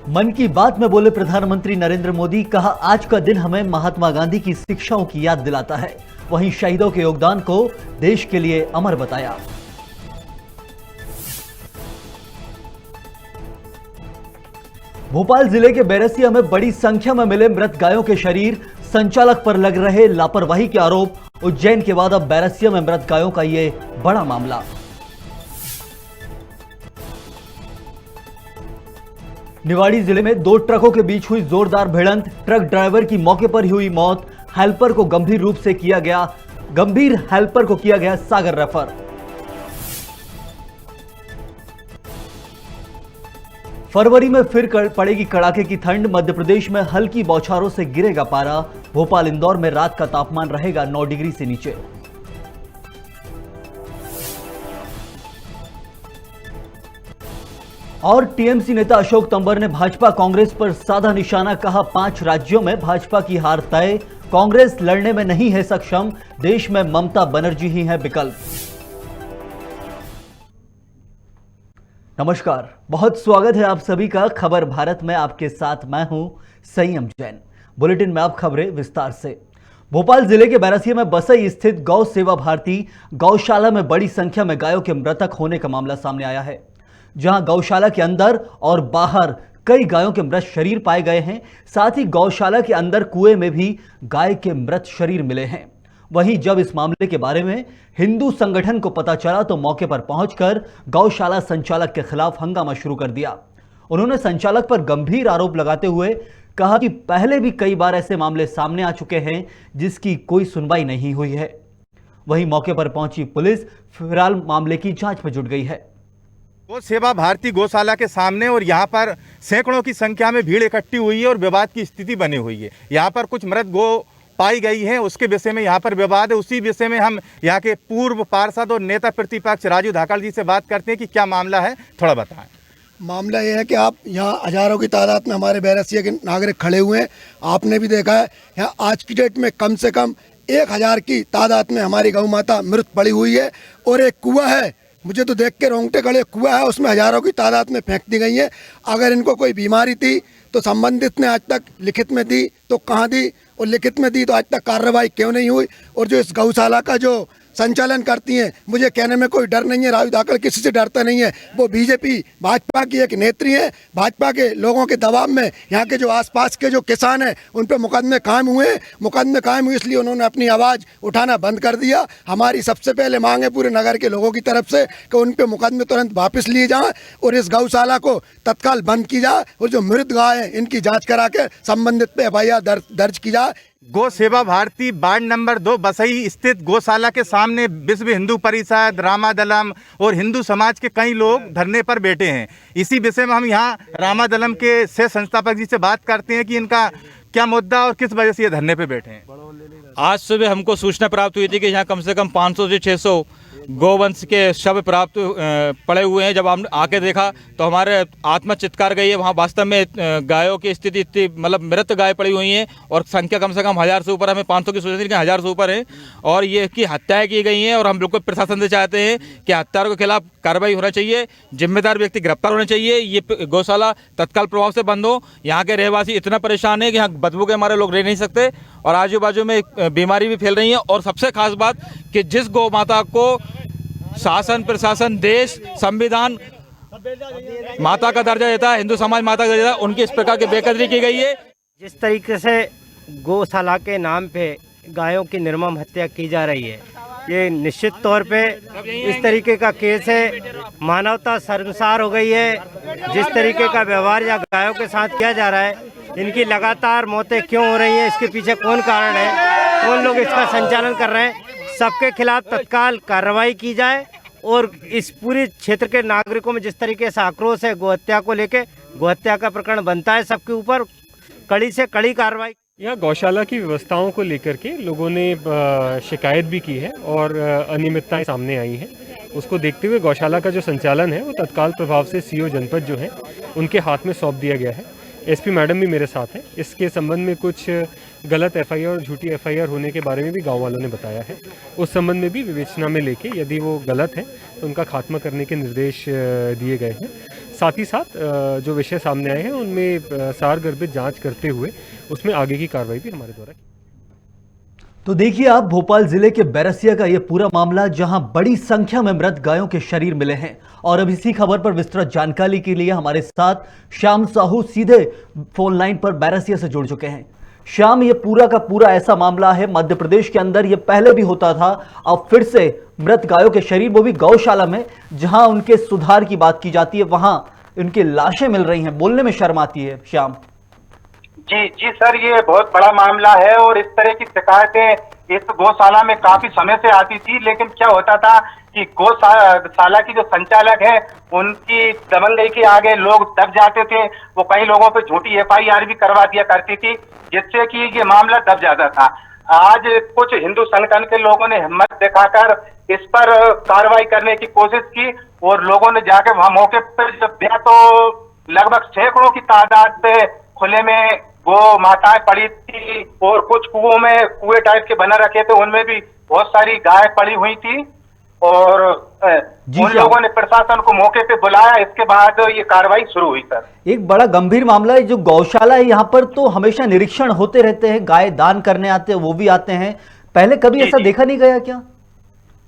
मन की बात में बोले प्रधानमंत्री नरेंद्र मोदी, कहा आज का दिन हमें महात्मा गांधी की शिक्षाओं की याद दिलाता है। वहीं शहीदों के योगदान को देश के लिए अमर बताया। भोपाल जिले के बैरसिया में बड़ी संख्या में मिले मृत गायों के शरीर, संचालक पर लग रहे लापरवाही के आरोप। उज्जैन के बाद अब बैरसिया में मृत गायों का ये बड़ा मामला। निवाड़ी जिले में दो ट्रकों के बीच हुई जोरदार भिड़ंत, ट्रक ड्राइवर की मौके पर ही हुई मौत, हेल्पर को गंभीर हेल्पर को किया गया सागर रेफर। फरवरी में फिर पड़ेगी कड़ाके की ठंड, मध्य प्रदेश में हल्की बौछारों से गिरेगा पारा। भोपाल इंदौर में रात का तापमान रहेगा 9 डिग्री से नीचे। और टीएमसी नेता अशोक तंवर ने भाजपा कांग्रेस पर साधा निशाना, कहा 5 राज्यों में भाजपा की हार तय, कांग्रेस लड़ने में नहीं है सक्षम, देश में ममता बनर्जी ही है विकल्प। नमस्कार, बहुत स्वागत है आप सभी का खबर भारत में। आपके साथ मैं हूं संयम जैन। बुलेटिन में अब खबरें विस्तार से। भोपाल जिले के बैरसिया में बसई स्थित गौ सेवा भारती गौशाला में बड़ी संख्या में गायों के मृतक होने का मामला सामने आया है, जहां गौशाला के अंदर और बाहर कई गायों के मृत शरीर पाए गए हैं। साथ ही गौशाला के अंदर कुएं में भी गाय के मृत शरीर मिले हैं। वहीं जब इस मामले के बारे में हिंदू संगठन को पता चला तो मौके पर पहुंचकर गौशाला संचालक के खिलाफ हंगामा शुरू कर दिया। उन्होंने संचालक पर गंभीर आरोप लगाते हुए कहा कि पहले भी कई बार ऐसे मामले सामने आ चुके हैं जिसकी कोई सुनवाई नहीं हुई है। वहीं मौके पर पहुंची पुलिस फिलहाल मामले की जांच में जुट गई है। गौ सेवा भारती गौशाला के सामने और यहाँ पर सैकड़ों की संख्या में भीड़ इकट्ठी हुई है और विवाद की स्थिति बनी हुई है। यहाँ पर कुछ मृत गौ पाई गई है, उसके विषय में यहाँ पर विवाद है। उसी विषय में हम यहाँ के पूर्व पार्षद और नेता प्रतिपक्ष राजू धाकड़ जी से बात करते हैं कि क्या मामला है, थोड़ा बताएं। मामला यह है कि आप यहाँ हजारों की तादाद में हमारे बैरसिया के नागरिक खड़े हुए हैं। आपने भी देखा है यहाँ आज की डेट में कम से कम 1000 की तादाद में हमारी गौ माता मृत पड़ी हुई है। और एक कुआं है, मुझे तो देख के रोंगटे खड़े, कुआं है उसमें हजारों की तादाद में फेंक दी गई है। अगर इनको कोई बीमारी थी तो संबंधित ने आज तक लिखित में दी तो कहाँ दी, और लिखित में दी तो आज तक कार्रवाई क्यों नहीं हुई। और जो इस गौशाला का जो संचालन करती हैं, मुझे कहने में कोई डर नहीं है, राजू धाकड़ किसी से डरता नहीं है। वो बीजेपी भाजपा की एक नेत्री है। भाजपा के लोगों के दबाव में यहाँ के जो आसपास के जो किसान हैं उन पर मुकदमे कायम हुए, इसलिए उन्होंने अपनी आवाज़ उठाना बंद कर दिया। हमारी सबसे पहले मांग है पूरे नगर के लोगों की तरफ से कि उन पर मुकदमे तुरंत वापस लिए जाएँ और इस गौशाला को तत्काल बंद की जाए और जो मृत गाय है इनकी जाँच करा के संबंधित पे FIR दर्ज की जाए। गौ सेवा भारती वार्ड नंबर 2 बसई स्थित गौशाला के सामने विश्व हिंदू परिषद, रामादलम और हिंदू समाज के कई लोग धरने पर बैठे हैं। इसी विषय में हम यहाँ रामादलम के सह संस्थापक जी से बात करते हैं कि इनका क्या मुद्दा और किस वजह से ये धरने पर बैठे हैं। आज सुबह हमको सूचना प्राप्त हुई थी कि यहाँ कम से कम 500 से 600 गोवंश के शव प्राप्त पड़े हुए हैं। जब हम आके देखा तो हमारे आत्मा चित्कार गई है। वहाँ वास्तव में गायों की स्थिति इतनी मतलब मृत गाय पड़ी हुई हैं और संख्या कम से कम 1000 से ऊपर, हमें 500 की सूचना थी, 1000 से ऊपर है और ये की हत्याएं की गई हैं। और हम बिल्कुल प्रशासन से चाहते हैं कि हत्यारों के खिलाफ कार्रवाई होना चाहिए, जिम्मेदार व्यक्ति गिरफ्तार होने चाहिए, ये गौशाला तत्काल प्रभाव से बंद हो। यहाँ के रहवासी इतना परेशान है कि यहाँ बदबू के हमारे लोग रह नहीं सकते और आजू बाजू में बीमारी भी फैल रही है। और सबसे खास बात कि जिस गौ माता को शासन, प्रशासन, देश, संविधान माता का दर्जा देता है, हिंदू समाज माता का दर्जा देता है, उनकी इस प्रकार की बेकदरी की गई है। जिस तरीके से गौशाला के नाम पे गायों की निर्मम हत्या की जा रही है, ये निश्चित तौर पे इस तरीके का केस है। मानवता शर्मसार हो गई है। जिस तरीके का व्यवहार या गायों के साथ किया जा रहा है, इनकी लगातार मौतें क्यों हो रही हैं, इसके पीछे कौन कारण है, कौन लोग इसका संचालन कर रहे हैं, सबके खिलाफ तत्काल कार्रवाई की जाए। और इस पूरे क्षेत्र के नागरिकों में जिस तरीके से आक्रोश है गोहत्या को लेके, गोहत्या का प्रकरण बनता है, सबके ऊपर कड़ी से कड़ी कार्रवाई। यहाँ गौशाला की व्यवस्थाओं को लेकर के लोगों ने शिकायत भी की है और अनियमितताएं सामने आई हैं। उसको देखते हुए गौशाला का जो संचालन है वो तत्काल प्रभाव से CO जनपद जो है उनके हाथ में सौंप दिया गया है। SP मैडम भी मेरे साथ हैं। इसके संबंध में कुछ गलत FIR और झूठी FIR होने के बारे में भी गांव वालों ने बताया है। उस संबंध में भी विवेचना में लेके यदि वो गलत है तो उनका खात्मा करने के निर्देश दिए गए हैं। साथ ही साथ जो विषय सामने आए हैं उनमें सारगर्भित जांच करते हुए उसमें आगे की कार्रवाई भी हमारे द्वारा। तो देखिए आप भोपाल जिले के बैरसिया का यह पूरा मामला, जहां बड़ी संख्या में मृत गायों के शरीर मिले हैं। और अब इसी खबर पर विस्तृत जानकारी के लिए हमारे साथ श्याम साहू सीधे फोन लाइन पर बैरसिया से जुड़ चुके हैं। श्याम, ये पूरा का पूरा ऐसा मामला है, मध्य प्रदेश के अंदर ये पहले भी होता था, अब फिर से मृत गायों के शरीर, वो भी गौशाला में, जहां उनके सुधार की बात की जाती है, वहां उनकी लाशें मिल रही हैं। बोलने में शर्म आती है। श्याम जी सर, ये बहुत बड़ा मामला है और इस तरह की शिकायतें इस गौशाला में काफी समय से आती थी। लेकिन क्या होता था कि गौशाला की जो संचालक है उनकी दबंगई के आगे लोग दब जाते थे। वो कई लोगों पे झूठी FIR भी करवा दिया करती थी, जिससे कि ये मामला दब जाता था। आज कुछ हिंदू संगठन के लोगों ने हिम्मत दिखाकर इस पर कार्रवाई करने की कोशिश की और लोगों ने जाके वहां मौके पर जब गया तो लगभग सैकड़ों की तादाद पे खुले में वो माताएं पड़ी थी और कुछ कुएं टाइप के बना रखे थे, उनमें भी बहुत सारी गाय पड़ी हुई थी। और उन लोगों ने प्रशासन को मौके पे बुलाया। इसके बाद ये कार्रवाई शुरू हुई सर। एक बड़ा गंभीर मामला है, जो गौशाला है यहाँ पर तो हमेशा निरीक्षण होते रहते हैं, गाय दान करने आते हैं, वो भी आते हैं। पहले कभी ऐसा देखा नहीं गया क्या?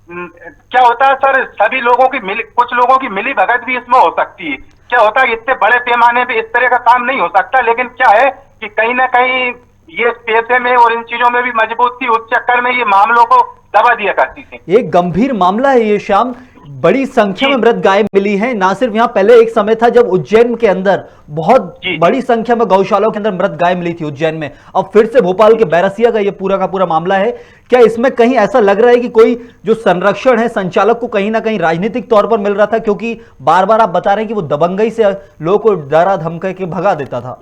क्या होता है सर, सभी लोगों की कुछ लोगों की मिली भगत भी इसमें हो सकती है। क्या होता है, इतने बड़े पैमाने पे इस तरह का काम नहीं हो सकता, लेकिन क्या है कि कहीं ना कहीं ये पैसे में और इन चीजों में भी मजबूत थी, उस चक्कर में ये मामलों को दबा दिया करती थी। एक गंभीर मामला है ये श्याम, बड़ी संख्या में मृत गाय मिली है। ना सिर्फ यहाँ, पहले एक समय था जब उज्जैन के अंदर बहुत बड़ी संख्या में गौशालाओं के अंदर मृत गाय मिली थी उज्जैन में। अब फिर से भोपाल के बैरसिया का ये पूरा का पूरा मामला है। क्या इसमें कहीं ऐसा लग रहा है कि कोई जो संरक्षण है संचालक को कहीं ना कहीं राजनीतिक तौर पर मिल रहा था? क्योंकि बार बार आप बता रहे हैं कि वो दबंगई से लोगों को डरा धमका के भगा देता था।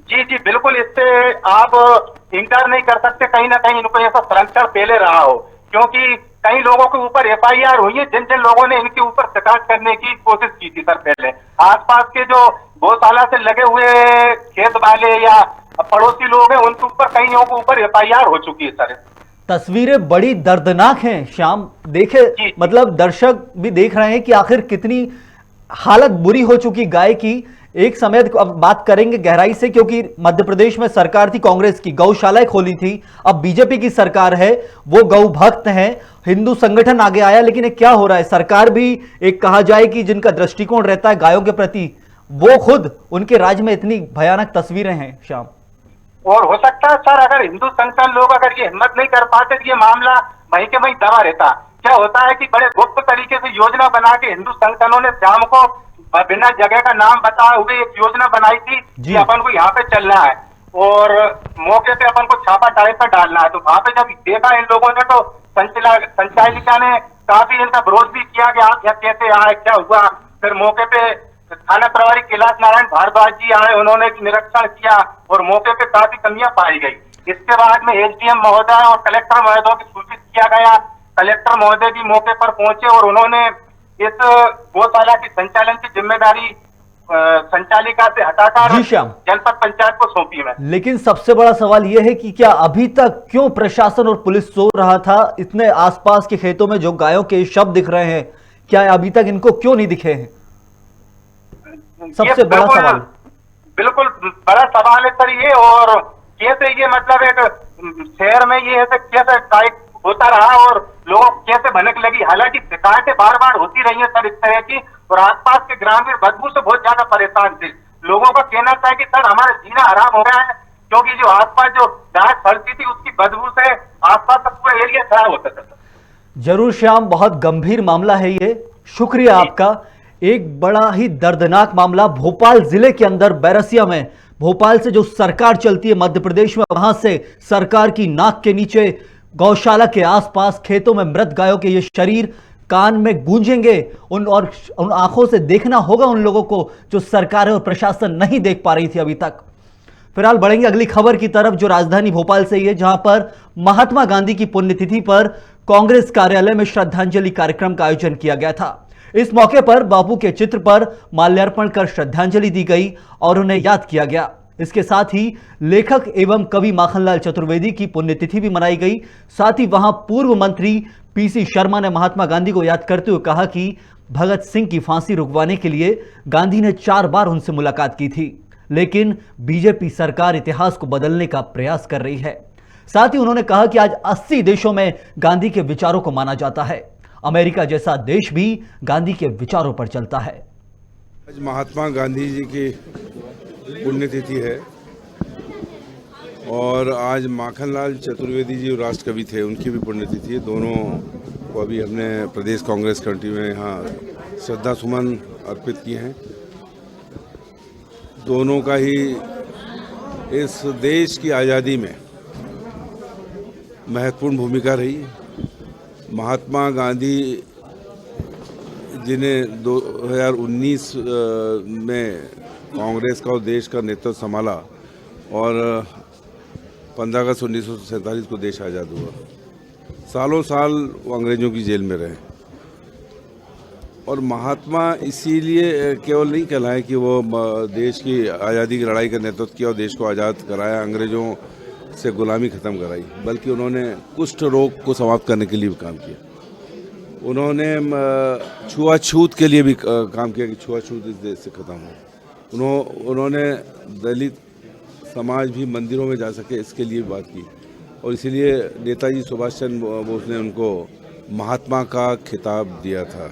जी बिल्कुल, इससे आप इंकार नहीं कर सकते, कहीं ना कहीं इनको ऐसा संरक्षण पहले रहा हो, क्योंकि कई लोगों के ऊपर FIR हुई है जिन जिन लोगों ने इनके ऊपर शिकायत करने की कोशिश की थी सर। पहले आसपास के जो गौशाला से लगे हुए खेत वाले या पड़ोसी लोग हैं, उनके ऊपर कईयों के ऊपर FIR हो चुकी है सर। तस्वीरें बड़ी दर्दनाक हैं श्याम, देखे मतलब दर्शक भी देख रहे हैं कि आखिर कितनी हालत बुरी हो चुकी गाय की। एक समय अब बात करेंगे गहराई से, क्योंकि मध्य प्रदेश में सरकार थी कांग्रेस की, गौशालाएं खोली थी। अब बीजेपी की सरकार है, वो गौ भक्त हैं, हिंदू संगठन आगे आया। लेकिन क्या हो रहा है, सरकार भी एक कहा जाए कि जिनका दृष्टिकोण रहता है गायों के प्रति, वो खुद उनके राज्य में इतनी भयानक तस्वीरें हैं श्याम। और हो सकता है सर, अगर हिंदू संगठन लोग अगर ये हिम्मत नहीं कर पाते तो ये मामला वहीं के वहीं दबा रहता। क्या होता है कि बड़े गुप्त तरीके से योजना बना के हिंदू संगठनों ने शाम को बिना जगह का नाम बताए हुए एक योजना बनाई थी कि अपन को यहाँ पे चलना है और मौके पे अपन को छापा टाइप पर डालना है। तो वहां पे जब देखा इन लोगों ने तो संचालिका ने काफी इनका विरोध भी किया कि आप यहाँ कैसे आए, क्या हुआ। फिर मौके पे थाना प्रभारी कैलाश नारायण भारद्वाज जी आए, उन्होंने निरीक्षण किया और मौके पे काफी कमियां पाई गई। इसके बाद में SDM महोदय और कलेक्टर महोदय को सूचित किया गया। कलेक्टर महोदय भी मौके पर पहुंचे और उन्होंने इस गौशाला की संचालन की जिम्मेदारी संचालिका से हटाकर जनपद पंचायत को सौंपी है। लेकिन सबसे बड़ा सवाल यह है कि क्या अभी तक क्यों प्रशासन और पुलिस सो रहा था? इतने आसपास के खेतों में जो गायों के शव दिख रहे हैं, क्या अभी तक इनको क्यों नहीं दिखे हैं? सबसे बड़ा सवाल, बिल्कुल बड़ा सवाल है सर ये। और कैसे ये मतलब एक शहर में ये ऐसे कैसे टाइप होता रहा और लोगों को कैसे भनक लगी। हालांकि शिकायतें बार बार होती रही है सर इस तरह की, और आसपास के ग्रामीण बदबू से बहुत ज्यादा परेशान थे। लोगों का कहना था कि सर हमारा जीना हराम हो गया है, क्योंकि जो आसपास जो गाय फलती थी उसकी बदबू से आसपास का पूरा एरिया खराब होता था। जरूर श्याम, बहुत गंभीर मामला है ये, शुक्रिया आपका। एक बड़ा ही दर्दनाक मामला भोपाल जिले के अंदर बैरसिया में, भोपाल से जो सरकार चलती है मध्य प्रदेश में, वहां से सरकार की नाक के नीचे गौशाला के आसपास खेतों में मृत गायों के ये शरीर कान में गूंजेंगे। उन आंखों से देखना होगा उन लोगों को जो सरकार और प्रशासन नहीं देख पा रही थी अभी तक। फिलहाल बढ़ेंगे अगली खबर की तरफ, जो राजधानी भोपाल से ही है, जहां पर महात्मा गांधी की पुण्यतिथि पर कांग्रेस कार्यालय में श्रद्धांजलि कार्यक्रम का आयोजन किया गया था। इस मौके पर बापू के चित्र पर माल्यार्पण कर श्रद्धांजलि दी गई और उन्हें याद किया गया। इसके साथ ही लेखक एवं कवि माखनलाल चतुर्वेदी की पुण्यतिथि भी मनाई गई। साथ ही वहां पूर्व मंत्री PC शर्मा ने महात्मा गांधी को याद करते हुए कहा कि भगत सिंह की फांसी रुकवाने के लिए गांधी ने 4 बार उनसे मुलाकात की थी, लेकिन बीजेपी सरकार इतिहास को बदलने का प्रयास कर रही है। साथ ही उन्होंने कहा कि आज 80 देशों में गांधी के विचारों को माना जाता है। अमेरिका जैसा देश भी गांधी के विचारों पर चलता है। आज महात्मा गांधी जी की पुण्यतिथि है और आज माखनलाल चतुर्वेदी जी राष्ट्र कवि थे, उनकी भी पुण्यतिथि है। दोनों को अभी हमने प्रदेश कांग्रेस कमेटी में यहाँ श्रद्धा सुमन अर्पित किए हैं। दोनों का ही इस देश की आज़ादी में महत्वपूर्ण भूमिका रही। महात्मा गांधी जिन्हें 2019 में कांग्रेस का और देश का नेतृत्व संभाला और 15 अगस्त 1947 को देश आज़ाद हुआ। सालों साल वो अंग्रेजों की जेल में रहे और महात्मा इसीलिए केवल नहीं कहलाए कि वो देश की आज़ादी की लड़ाई का नेतृत्व किया और देश को आज़ाद कराया, अंग्रेजों से गुलामी ख़त्म कराई, बल्कि उन्होंने कुष्ठ रोग को समाप्त करने के लिए भी काम किया। उन्होंने छुआछूत के लिए भी काम किया कि छुआछूत इस देश से ख़त्म हो। उन्होंने दलित समाज भी मंदिरों में जा सके इसके लिए बात की और इसीलिए नेताजी सुभाष चंद्र बोस ने उनको महात्मा का खिताब दिया था।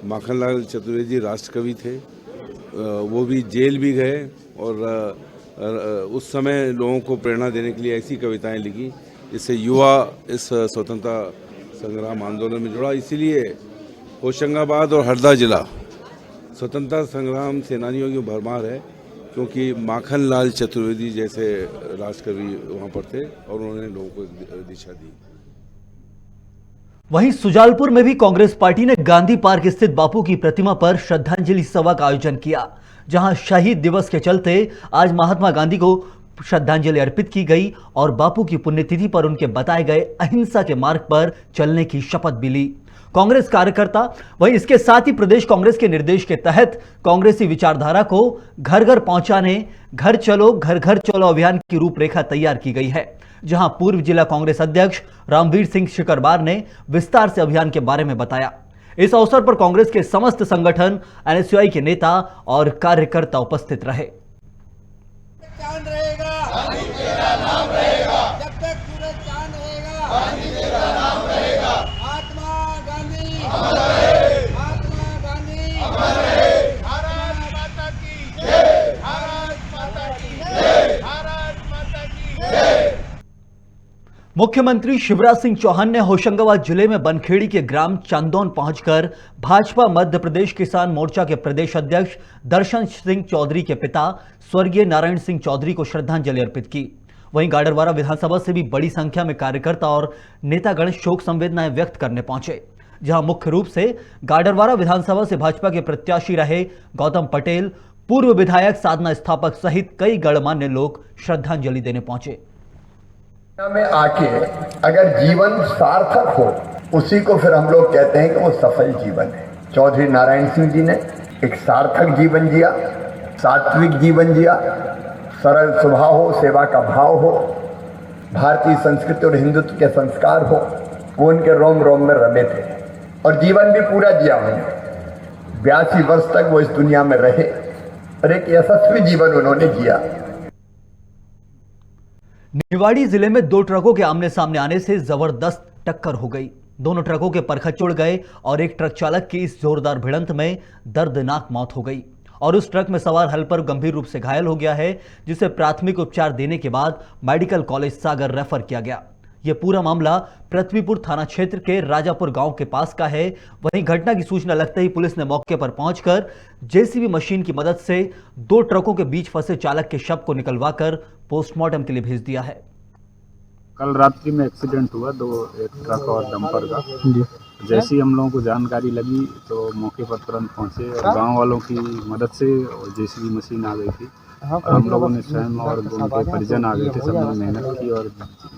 माखनलाल चतुर्वेदी राष्ट्र कवि थे, वो भी जेल भी गए और उस समय लोगों को प्रेरणा देने के लिए ऐसी कविताएं लिखी जिससे युवा इस स्वतंत्रता संग्राम आंदोलन में जुड़ा। इसीलिए होशंगाबाद और हरदा जिला स्वतंत्रता संग्राम सेनानियों की भरमार है, क्योंकि माखनलाल चतुर्वेदी जैसे राष्ट्रकवि वहाँ पर थे और उन्होंने लोगों को दिशा दी। वहीं सुजालपुर में भी कांग्रेस पार्टी ने गांधी पार्क स्थित बापू की प्रतिमा पर श्रद्धांजलि सभा का आयोजन किया, जहां शहीद दिवस के चलते आज महात्मा गांधी को श्रद्धांजलि अर्पित की गई और बापू की पुण्यतिथि पर उनके बताए गए अहिंसा के मार्ग पर चलने की शपथ भी ली कांग्रेस कार्यकर्ता। वहीं इसके साथ ही प्रदेश कांग्रेस के निर्देश के तहत कांग्रेसी विचारधारा को घर घर पहुंचाने घर घर चलो अभियान की रूपरेखा तैयार की गई है, जहां पूर्व जिला कांग्रेस अध्यक्ष रामवीर सिंह शिकरबार ने विस्तार से अभियान के बारे में बताया। इस अवसर पर कांग्रेस के समस्त संगठन, एनएसयूआई के नेता और कार्यकर्ता उपस्थित रहे। चांद रहेगा, गांधी तेरा नाम रहेगा, जब तक सूरज चांद रहेगा, गांधी तेरा नाम रहेगा। महात्मा गांधी अमर रहे, महात्मा गांधी अमर रहे। भारत माता की जय, भारत माता की जय, भारत माता की जय। मुख्यमंत्री शिवराज सिंह चौहान ने होशंगाबाद जिले में बनखेड़ी के ग्राम चांदौन पहुंचकर भाजपा मध्य प्रदेश किसान मोर्चा के प्रदेश अध्यक्ष दर्शन सिंह चौधरी के पिता स्वर्गीय नारायण सिंह चौधरी को श्रद्धांजलि अर्पित की। वहीं गाडरवारा विधानसभा से भी बड़ी संख्या में कार्यकर्ता और नेतागण शोक संवेदनाएं व्यक्त करने पहुंचे, जहां मुख्य रूप से गाडरवारा विधानसभा से भाजपा के प्रत्याशी रहे गौतम पटेल, पूर्व विधायक साधना स्थापक सहित कई गणमान्य लोग श्रद्धांजलि देने पहुंचे। में आके अगर जीवन सार्थक हो, उसी को फिर हम लोग कहते हैं कि वो सफल जीवन है। चौधरी नारायण सिंह जी ने एक सार्थक जीवन जिया, सात्विक जीवन जिया, सरल स्वभाव हो, सेवा का भाव हो, भारतीय संस्कृति और हिंदुत्व के संस्कार हो, वो उनके रोम रोम में रमे थे और जीवन भी पूरा जिया उन्होंने। 82 वर्ष तक वो इस दुनिया में रहे और एक यशस्वी जीवन उन्होंने जिया। निवाड़ी जिले में 2 ट्रकों के आमने सामने आने से जबरदस्त टक्कर हो गई। दोनों ट्रकों के परखच उड़ गए और एक ट्रक चालक की इस जोरदार भिड़ंत में दर्दनाक मौत हो गई और उस ट्रक में सवार हेल्पर गंभीर रूप से घायल हो गया है, जिसे प्राथमिक उपचार देने के बाद मेडिकल कॉलेज सागर रेफर किया गया। यह पूरा मामला पृथ्वीपुर थाना क्षेत्र के राजापुर गांव के पास का है। वहीं घटना की सूचना लगते ही पुलिस ने मौके पर पहुंचकर जेसीबी मशीन की मदद से 2 ट्रकों के बीच फंसे चालक के शव को निकलवाकर पोस्टमार्टम के लिए भेज दिया है। कल रात्रि में एक्सीडेंट हुआ एक ट्रक और डंपर का। जैसे ही हम लोगों को जानकारी लगी तो मौके पर तुरंत पहुंचे और गांव वालों की मदद से और जेसीबी मशीन आ गई थी और हम लोगों ने स्वयं और उनके परिजन आ गए थे, सबने मेहनत की और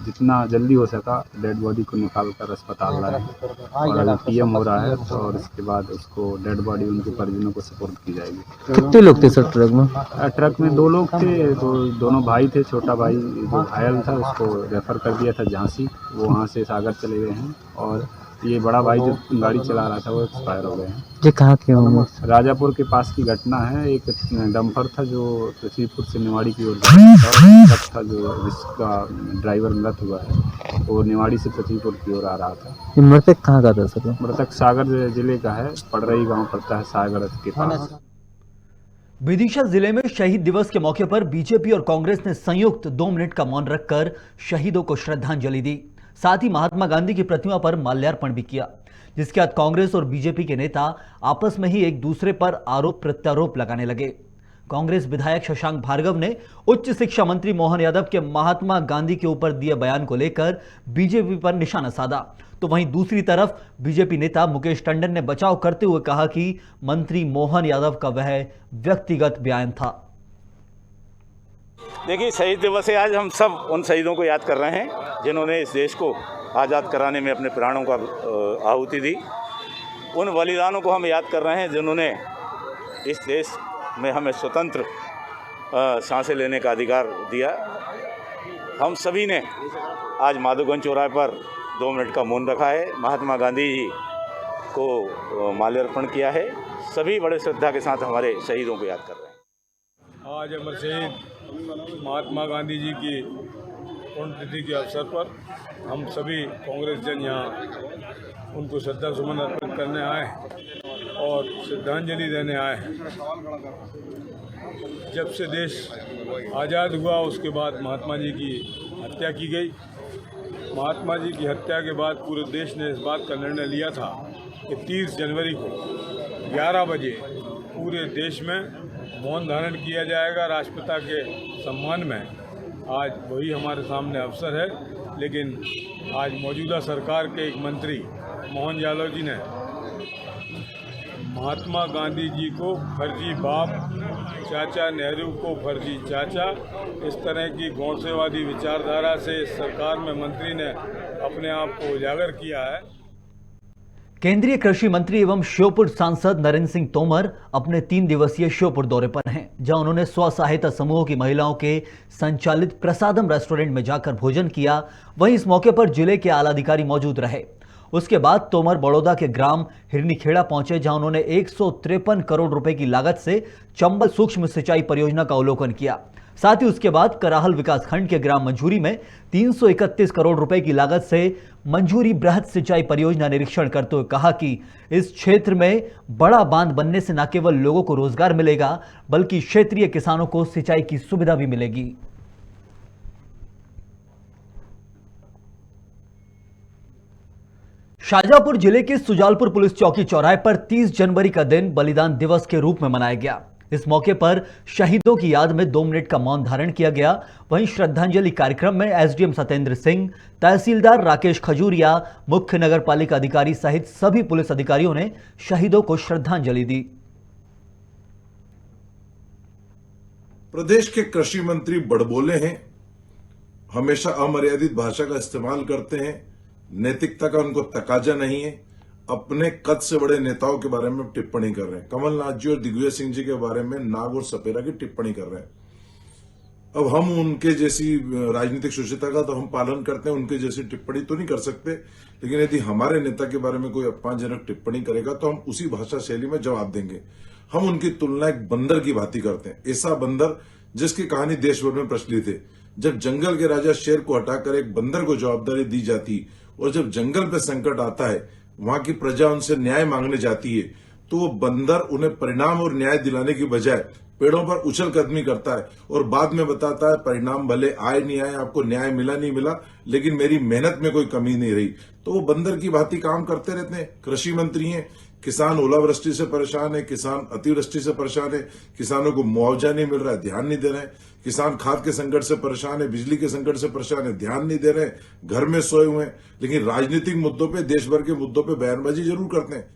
जितना जल्दी हो सका डेड बॉडी को निकाल कर अस्पताल लाए और अभी पीएम हो रहा है और इसके बाद उसको डेड बॉडी उनके परिजनों को सपोर्ट की जाएगी। कितने लोग थे सर ट्रक में? ट्रक में 2 लोग थे, तो दोनों भाई थे। छोटा भाई जो घायल था उसको रेफर कर दिया था झांसी, वो वहाँ से सागर चले गए हैं और ये बड़ा भाई जो गाड़ी चला रहा था वो एक्सपायर हो गए हैं। ये कहाँ के होंगे? राजापुर के पास की घटना है। एक डंपर था जो पृथ्वीपुर से निवाड़ी की ओर जा रहा था, और ट्रक था जो जिसका ड्राइवर मृत हुआ है, वो निवाड़ी से पृथ्वीपुर की ओर आ रहा था। ये मृतक कहाँ का था सर? मृतक सागर जिले का है, पड़रई गांव पड़ता है सागर के पास। विदिशा जिले में शहीद दिवस के मौके पर बीजेपी और कांग्रेस ने संयुक्त 2 मिनट का मौन रखकर शहीदों को श्रद्धांजलि दी। साथ ही महात्मा गांधी की प्रतिमा पर माल्यार्पण भी किया, जिसके बाद कांग्रेस और बीजेपी के नेता आपस में ही एक दूसरे पर आरोप प्रत्यारोप लगाने लगे। कांग्रेस विधायक शशांक भार्गव ने उच्च शिक्षा मंत्री मोहन यादव के महात्मा गांधी के ऊपर दिए बयान को लेकर बीजेपी पर निशाना साधा, तो वहीं दूसरी तरफ बीजेपी नेता मुकेश टंडन ने बचाव करते हुए कहा कि मंत्री मोहन यादव का वह व्यक्तिगत बयान था। देखिए, शहीद दिवस है आज। हम सब उन शहीदों को याद कर रहे हैं जिन्होंने इस देश को आज़ाद कराने में अपने प्राणों का आहुति दी। उन बलिदानों को हम याद कर रहे हैं जिन्होंने इस देश में हमें स्वतंत्र सांसें लेने का अधिकार दिया। हम सभी ने आज माधवगंज चौराहे पर 2 मिनट का मौन रखा है, महात्मा गांधी जी को माल्यार्पण किया है। सभी बड़े श्रद्धा के साथ हमारे शहीदों को याद कर रहे हैं। आज अमर शहीद महात्मा गांधी जी की पुण्यतिथि के अवसर पर हम सभी कांग्रेस जन यहाँ उनको श्रद्धा सुमन अर्पित करने आए और श्रद्धांजलि देने आए हैं। जब से देश आज़ाद हुआ उसके बाद महात्मा जी की हत्या की गई। महात्मा जी की हत्या के बाद पूरे देश ने इस बात का निर्णय लिया था कि 30 जनवरी को 11 बजे पूरे देश में मौन धारण किया जाएगा राष्ट्रपिता के सम्मान में। आज वही हमारे सामने अवसर है, लेकिन आज मौजूदा सरकार के एक मंत्री मोहन यादव जी ने महात्मा गांधी जी को फर्जी बाप, चाचा नेहरू को फर्जी चाचा, इस तरह की गौरसेवादी विचारधारा से इस सरकार में मंत्री ने अपने आप को उजागर किया है। केंद्रीय कृषि मंत्री एवं श्योपुर सांसद नरेंद्र सिंह तोमर अपने 3 दिवसीय श्योपुर दौरे पर हैं, जहां उन्होंने स्व सहायता समूहों की महिलाओं के संचालित प्रसादम रेस्टोरेंट में जाकर भोजन किया। वहीं इस मौके पर जिले के आला अधिकारी मौजूद रहे। उसके बाद तोमर बड़ौदा के ग्राम हिरनीखेड़ा पहुंचे, जहां उन्होंने 153 करोड़ रुपए की लागत से चंबल सूक्ष्म सिंचाई परियोजना का अवलोकन किया। साथ ही उसके बाद कराहल विकासखंड के ग्राम मंझूरी में 331 करोड़ रुपए की लागत से मंझूरी बृहद सिंचाई परियोजना निरीक्षण करते हुए कहा कि इस क्षेत्र में बड़ा बांध बनने से न केवल लोगों को रोजगार मिलेगा, बल्कि क्षेत्रीय किसानों को सिंचाई की सुविधा भी मिलेगी। शाजापुर जिले के सुजालपुर पुलिस चौकी चौराहे पर 30 जनवरी का दिन बलिदान दिवस के रूप में मनाया गया। इस मौके पर शहीदों की याद में 2 मिनट का मौन धारण किया गया। वहीं श्रद्धांजलि कार्यक्रम में एसडीएम सत्येंद्र सिंह, तहसीलदार राकेश खजूरिया, मुख्य नगर पालिका अधिकारी सहित सभी पुलिस अधिकारियों ने शहीदों को श्रद्धांजलि दी। प्रदेश के कृषि मंत्री बड़बोले हैं, हमेशा अमर्यादित भाषा का इस्तेमाल करते हैं, नैतिकता का उनको तकाजा नहीं है, अपने कद से बड़े नेताओं के बारे में टिप्पणी कर रहे हैं। कमलनाथ जी और दिग्विजय सिंह जी के बारे में नाग और सपेरा की टिप्पणी कर रहे हैं। अब हम उनके जैसी राजनीतिक सुचिता का तो हम पालन करते हैं, उनके जैसी टिप्पणी तो नहीं कर सकते, लेकिन यदि हमारे नेता के बारे में कोई अपमानजनक टिप्पणी करेगा तो हम उसी भाषा शैली में जवाब देंगे। हम उनकी तुलना एक बंदर की भांति करते हैं, ऐसा बंदर जिसकी कहानी देश भर में प्रचलित है। जब जंगल के राजा शेर को हटाकर एक बंदर को जवाबदारी दी जाती और जब जंगल पे संकट आता है, वहां की प्रजा उनसे न्याय मांगने जाती है, तो वो बंदर उन्हें परिणाम और न्याय दिलाने की बजाय पेड़ों पर उछल कदमी करता है और बाद में बताता है परिणाम भले आए नहीं आए, आपको न्याय मिला नहीं मिला, लेकिन मेरी मेहनत में कोई कमी नहीं रही। तो वो बंदर की भांति काम करते रहते हैं। कृषि मंत्री हैं, किसान ओलावृष्टि से परेशान है, किसान अतिवृष्टि से परेशान है, किसानों को मुआवजा नहीं मिल रहा है, ध्यान नहीं दे रहे हैं, किसान खाद के संकट से परेशान है, बिजली के संकट से परेशान है, ध्यान नहीं दे रहे हैं, घर में सोए हुए हैं, लेकिन राजनीतिक मुद्दों पे, देश भर के मुद्दों पे बयानबाजी जरूर करते हैं।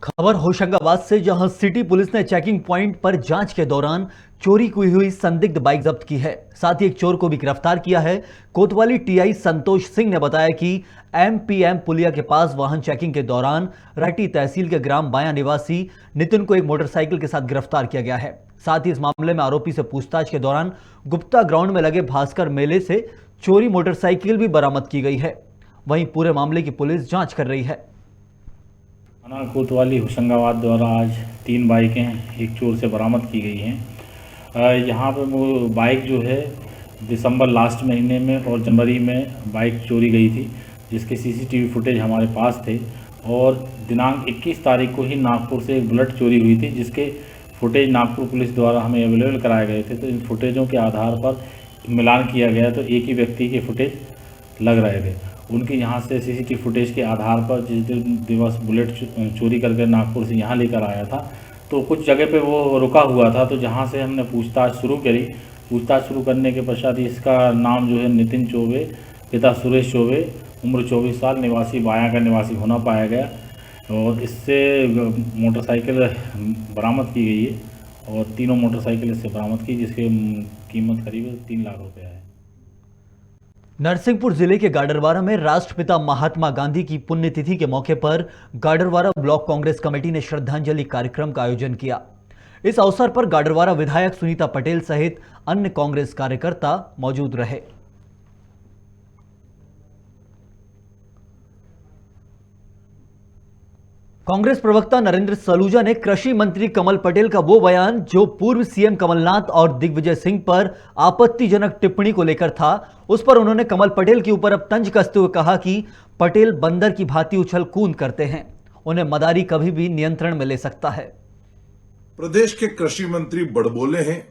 खबर होशंगाबाद से, जहां सिटी पुलिस ने चेकिंग पॉइंट पर जांच के दौरान चोरी की हुई संदिग्ध बाइक जब्त की है। साथ ही एक चोर को भी गिरफ्तार किया है। कोतवाली टीआई संतोष सिंह ने बताया कि एमपीएम पुलिया के पास वाहन चेकिंग के दौरान राटी तहसील के ग्राम बाया निवासी नितिन को एक मोटरसाइकिल के साथ गिरफ्तार किया गया है। साथ ही इस मामले में आरोपी से पूछताछ के दौरान गुप्ता ग्राउंड में लगे भास्कर मेले से चोरी मोटरसाइकिल भी बरामद की गई है। वहीं पूरे मामले की पुलिस जांच कर रही है। थाना कोतवाली होशंगाबाद द्वारा आज 3 बाइकें एक चोर से बरामद की गई हैं। यहाँ पर वो बाइक जो है दिसंबर लास्ट महीने में और जनवरी में बाइक चोरी गई थी, जिसके सीसीटीवी फुटेज हमारे पास थे। और दिनांक 21 तारीख को ही नागपुर से एक बुलेट चोरी हुई थी, जिसके फुटेज नागपुर पुलिस द्वारा हमें अवेलेबल कराए गए थे। तो इन फुटेजों के आधार पर मिलान किया गया तो एक ही व्यक्ति के फुटेज लग रहे थे। उनके यहाँ से सीसीटीवी फुटेज के आधार पर जिस दिवस बुलेट चोरी करके नागपुर से यहाँ लेकर आया था, तो कुछ जगह पे वो रुका हुआ था। तो जहाँ से हमने पूछताछ शुरू करी, पूछताछ शुरू करने के पश्चात इसका नाम जो है नितिन चौबे, पिता सुरेश चौबे, उम्र 24 साल, निवासी बाया का निवासी होना पाया गया। और इससे मोटरसाइकिल बरामद की गई है और तीनों मोटरसाइकिल इससे बरामद की, जिसकी कीमत करीब 3 लाख रुपये है। नरसिंहपुर जिले के गाडरवारा में राष्ट्रपिता महात्मा गांधी की पुण्यतिथि के मौके पर गाडरवारा ब्लॉक कांग्रेस कमेटी ने श्रद्धांजलि कार्यक्रम का आयोजन किया। इस अवसर पर गाडरवारा विधायक सुनीता पटेल सहित अन्य कांग्रेस कार्यकर्ता मौजूद रहे। कांग्रेस प्रवक्ता नरेंद्र सलूजा ने कृषि मंत्री कमल पटेल का वो बयान जो पूर्व सीएम कमलनाथ और दिग्विजय सिंह पर आपत्तिजनक टिप्पणी को लेकर था, उस पर उन्होंने कमल पटेल के ऊपर अब तंज कसते हुए कहा कि पटेल बंदर की भांति उछल कूद करते हैं, उन्हें मदारी कभी भी नियंत्रण में ले सकता है। प्रदेश के कृषि मंत्री बड़बोले हैं,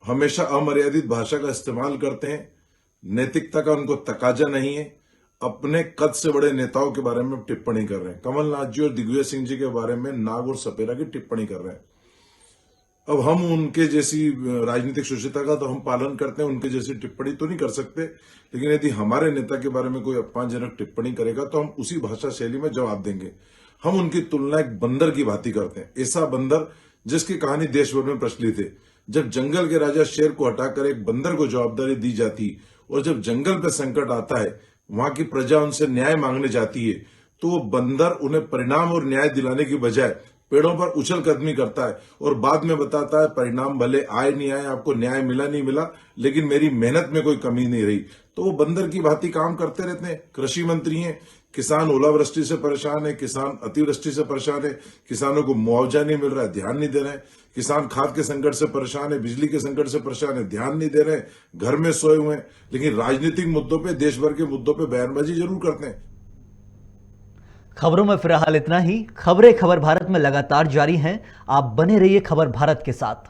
हमेशा अमर्यादित भाषा का इस्तेमाल करते हैं, नैतिकता का उनको तकाजा नहीं है, अपने कद से बड़े नेताओं के बारे में टिप्पणी कर रहे हैं। कमलनाथ जी और दिग्विजय सिंह जी के बारे में नाग और सपेरा की टिप्पणी कर रहे हैं। अब हम उनके जैसी राजनीतिक सुचिता का तो हम पालन करते हैं, उनके जैसी टिप्पणी तो नहीं कर सकते, लेकिन यदि हमारे नेता के बारे में कोई अपमानजनक टिप्पणी करेगा तो हम उसी भाषा शैली में जवाब देंगे। हम उनकी तुलना एक बंदर की भांति करते हैं, ऐसा बंदर जिसकी कहानी देश भर में प्रचलित है। जब जंगल के राजा शेर को हटाकर एक बंदर को जवाबदारी दी जाती और जब जंगल पे संकट आता है, वहां की प्रजा उनसे न्याय मांगने जाती है, तो वो बंदर उन्हें परिणाम और न्याय दिलाने की बजाय पेड़ों पर उछल कदमी करता है और बाद में बताता है परिणाम भले आए नहीं आए, आपको न्याय मिला नहीं मिला, लेकिन मेरी मेहनत में कोई कमी नहीं रही। तो वो बंदर की भांति काम करते रहते हैं। कृषि मंत्री हैं, किसान ओलावृष्टि से परेशान है, किसान अतिवृष्टि से परेशान है, किसानों को मुआवजा नहीं मिल रहा है, ध्यान नहीं दे रहे हैं, किसान खाद के संकट से परेशान है, बिजली के संकट से परेशान है, ध्यान नहीं दे रहे हैं, घर में सोए हुए हैं, लेकिन राजनीतिक मुद्दों पे, देश भर के मुद्दों पे बयानबाजी जरूर करते हैं। खबरों में फिलहाल इतना ही। खबरें खबर भारत में लगातार जारी हैं। आप बने रहिए खबर भारत के साथ।